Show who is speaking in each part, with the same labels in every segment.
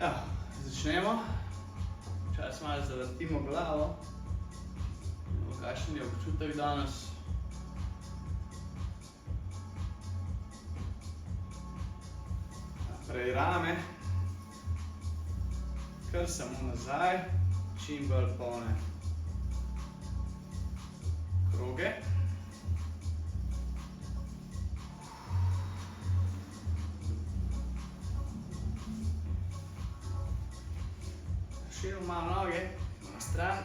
Speaker 1: Evo, začnemo. Včasih malo zavrtimo glavo. Kakšen je občutek danes? Naprej rame. Kar samo nazaj, čim bolj polne kroge. Širimo malo noge, na stran.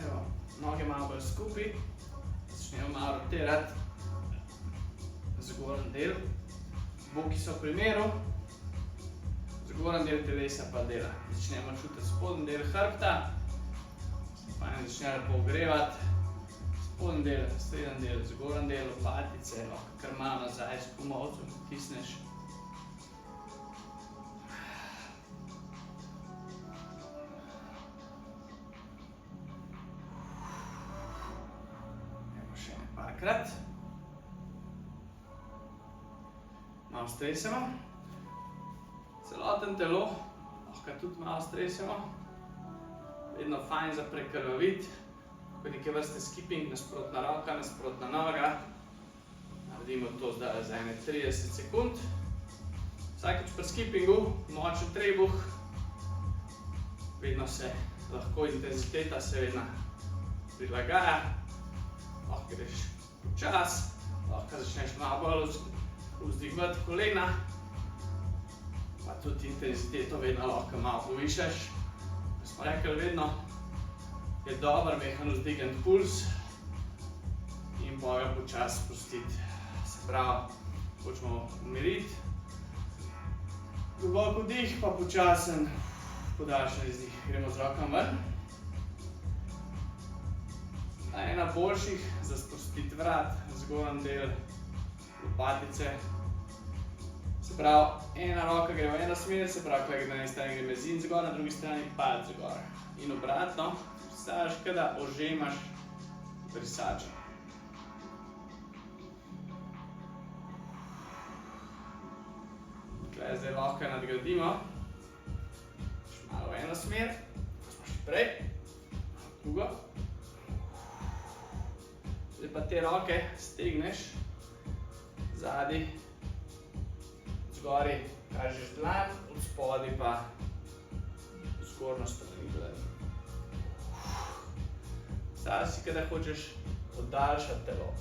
Speaker 1: Evo, noge malo bolj skupaj. Začnemo malo rotirati zgornji del. Boki so v primeru, zgornji del telesa pa dela. Začnemo čutiti spodnji del hrbta. Fajn začne lepo ogrevati. Spodnji del, srednji del, zgornji del, lopatice, lahko kar malo nazaj s komolcem potisneš. Še nekajkrat. Malo stresemo. Celoten telo lahko tudi malo stresemo. Vedno fajn za prekrvaviti. Tako neke vrste skipping, nasprotna roka, nasprotna noga. Naredimo to zdaj za 30 sekund. Vsakič pri skippingu močen trebuh. Vedno se lahko intenziteta seveda prilagaja. Lahko greš počas, lahko začneš malo bolj vzdigovati kolena, pa tudi intenziteto vedno lahko malo povišaš. Ko smo rekli, vedno je dober mehan vzdigniti puls in pa ga počas spustiti. Se pravi, hočemo umiriti, globok vdih, pa počasen podaljšan izdih. Gremo z rokam ven. Ena boljših za spustiti vrat, zgornji del lopatice. Se pravi, ena roka gre v eno smer, se pravi, ko na eni strani gre mezin zgor, na drugi strani palec zgor. In obratno, predstavljaš, kada ožemaš brisačo. Tukaj zdaj lahko nadgradimo. Še malo v eno smer, ko smo še prej, drugo. Zdaj pa te roke stegneš zadaj, zgori kažeš dlan, od spodaj pa zgornjo strani dlani. Zdaj si, kada hočeš oddaljšati telo.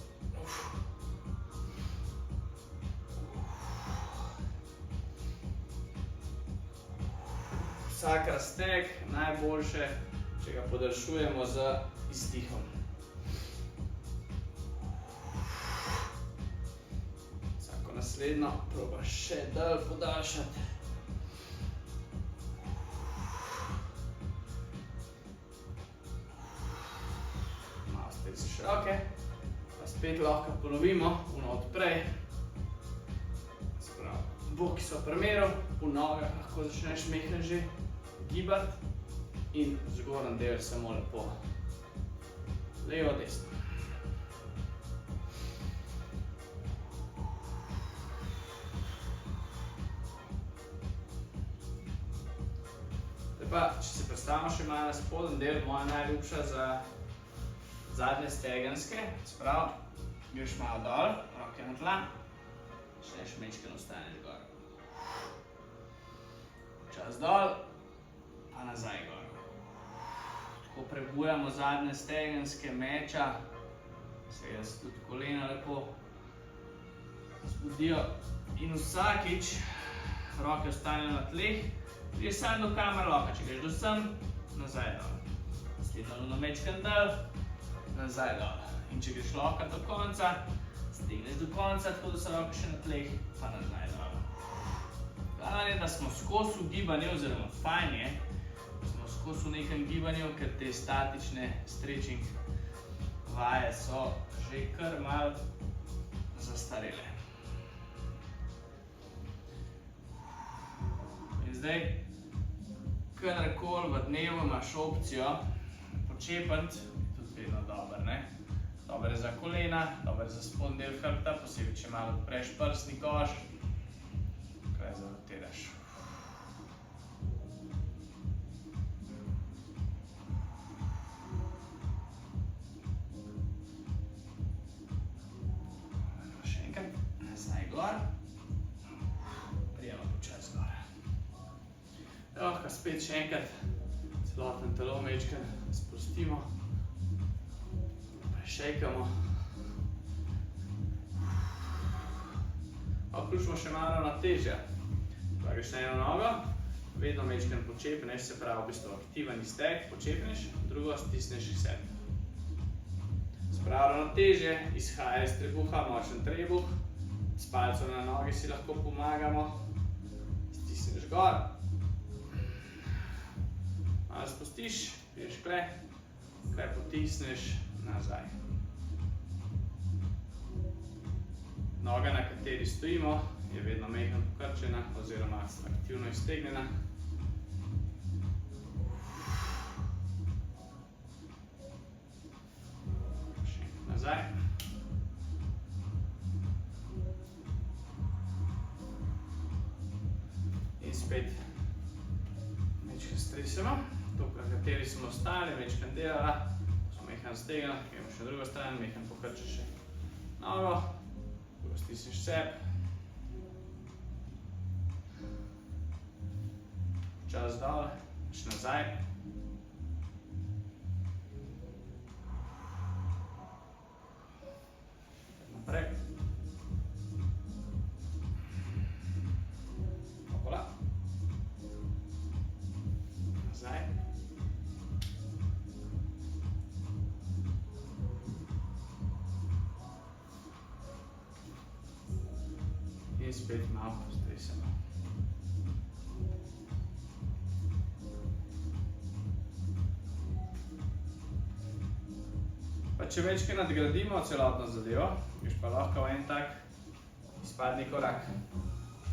Speaker 1: Vsak razteg najboljše, če ga podaljšujemo z izdihom. Naslednjo probaš še dalj podaljšati. Malo stresiš roke, pa spet lahko ponovimo, puno odprej. Se pravi, boki so v primeru, v nogah lahko začneš mehne že gibati in zgornji del samo lepo levo, desno. Pa, če se predstavimo še malo na spodnji del, moja najljubša za zadnje stegenske. Se pravi, greš malo dol, roke na tla, šleš mečkeno ostaneš gor. Čas dol, pa nazaj gor. Tako prebujamo zadnje stegenske, meča, seveda se tudi kolena lepo zbudijo. In vsakič roke ostanejo na tleh. Greš samo do kamer loka, če greš do sem, nazaj dol. Naslednjo luno mečken dol, nazaj dol. In če greš loka do konca, stegneš do konca, tako da so roke še na tleh, pa nazaj dol. Glavno je, da smo skozi v gibanju, oziroma fajn je, da smo skozi v nekem gibanju, ker te statične stretching vaje so že kar malo zastarele. In zdaj, kadarkoli v dnevu imaš opcijo počepniti, je tudi vedno dober, ne? Dober je za kolena, dober je za spodnji del hrbta, posebej če malo odpreš prsni koš, tukaj zarotiraš. Še enkrat, nazaj gor, prijemo počas gor. Lahko spet še enkrat celoten telo majčkeno spustimo, prešejkamo. Vključimo še malo ravnotežja. Pa greš na eno nogo, vedno majčkeno počepneš, se pravi v bistvu aktiven izteg, počepneš, drugo stisneš k sebi. Se pravi ravnotežje, izhaja iz trebuha, močen trebuh, s palcem na nogi si lahko pomagamo, stisneš gor. Malo spustiš, priješ kle, potisneš nazaj. Noga, na kateri stojimo, je vedno mehno pokrčena oziroma aktivno iztegnjena. Še enkrat nazaj. In spet majčkeno stresemo. Tukaj, na kateri smo ostali, majčkeno delala, smo mehno stegnili, gremo še drugo stran, mehno pokrčiš še nogo, drugo stisniš cep. Čas dol, še nazaj. Naprej. Hola. Nazaj. In spet malo stresemo. Pa če večkrat nadgradimo celotno zadevo, greš pa lahko v en tak izpadni korak.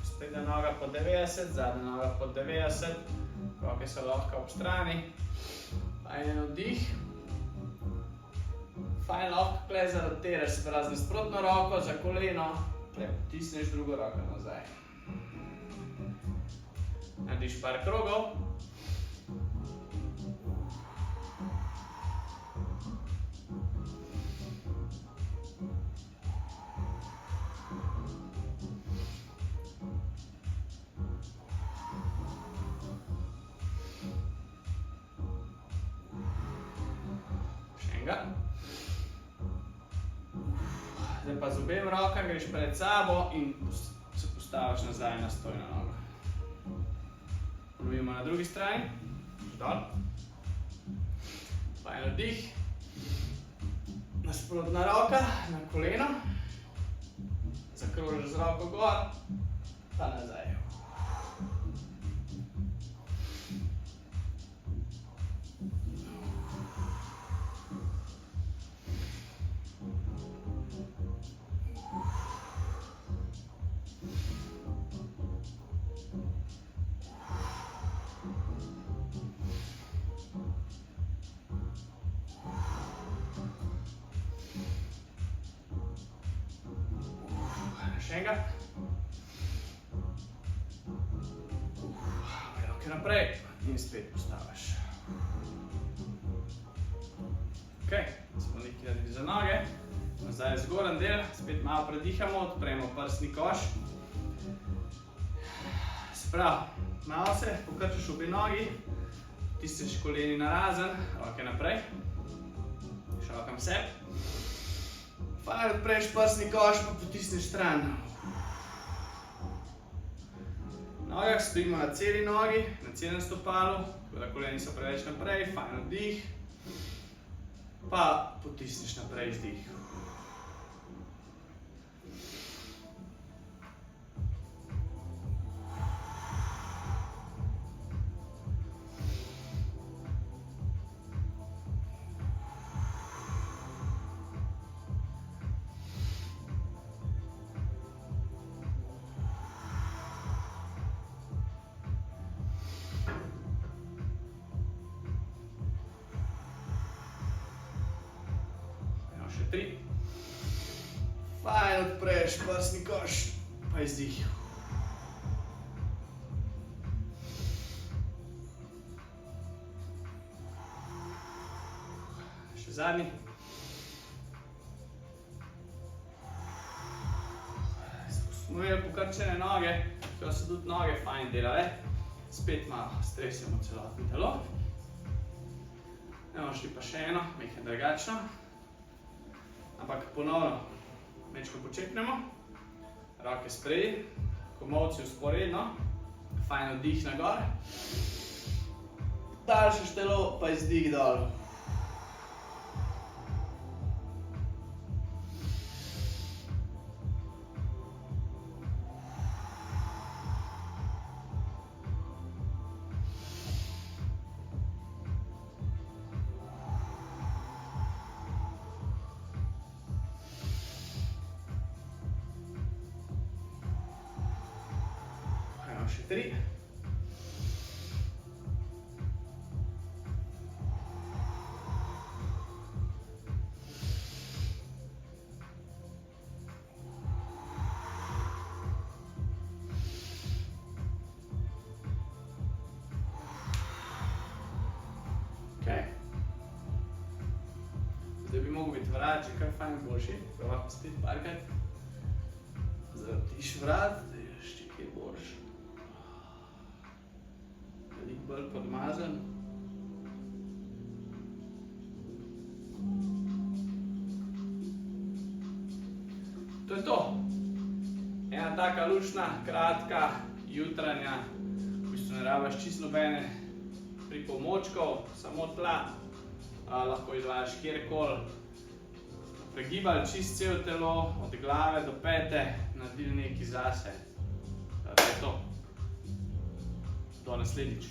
Speaker 1: Sprednja noga pod 90, zadnja noga pod 90, roke so lahko ob strani. Fajn en vdih. Fajn lahko tukaj zarotiraš, se pravi z nasprotno roko za koleno, tukaj potisneš drugo roko nazaj. Narediš par krogov. Zdaj pa z obema rokama greš pred sabo in se postaviš nazaj na stojno nogo. Ponovimo na drugi strani, dol. Fajn vdih. Nasprotna roka na koleno. Zakrožiš z roko gor, pa nazaj. Še enkrat. Roke naprej in spet postaviš. Ok, smo nekaj naredili za noge. Nazaj zgoren del, spet malo predihamo, odpremo prsni koš. Se pravi, malo se pokrčiš obe nogi, potisneš koleni narazen, roke naprej. Šokam se. Fajn odpreš prsni koš, pa potisneš stran. V nogah stojimo na celi nogi, na celem stopalu, tako da koleni so preveč naprej, fajn vdih. Pa potisneš naprej vdih. 3. Fajn odpreš prsni koš, pa izdih. Še zadnji. Smo imeli pokrčene noge, to so tudi noge fajn delale. Spet malo stresemo celotno telo. Bomo šli pa še eno, nekaj drugačno. Ampak ponovno mečko počepnemo. Roke spredi, komolci vzporedno. Fajn vdih na gor. Daljšaš telo, pa izdih dol. Še 3. Zdaj bi mogel biti vrat že kar fajn boljši, pa lahko spet parkrat. Zavrtiš vrat, da je še kaj boljši. Veliko bolj podmazan. To je to. Ena taka lučna, kratka, jutranja, v bistvu ne rabiš čisto nobene pripomočkov, samo tla. Lahko izvajaš kjerkoli. Pregibali čisto celo telo, od glave do pete, naredili nekaj zase. To je to. Do naslednjič.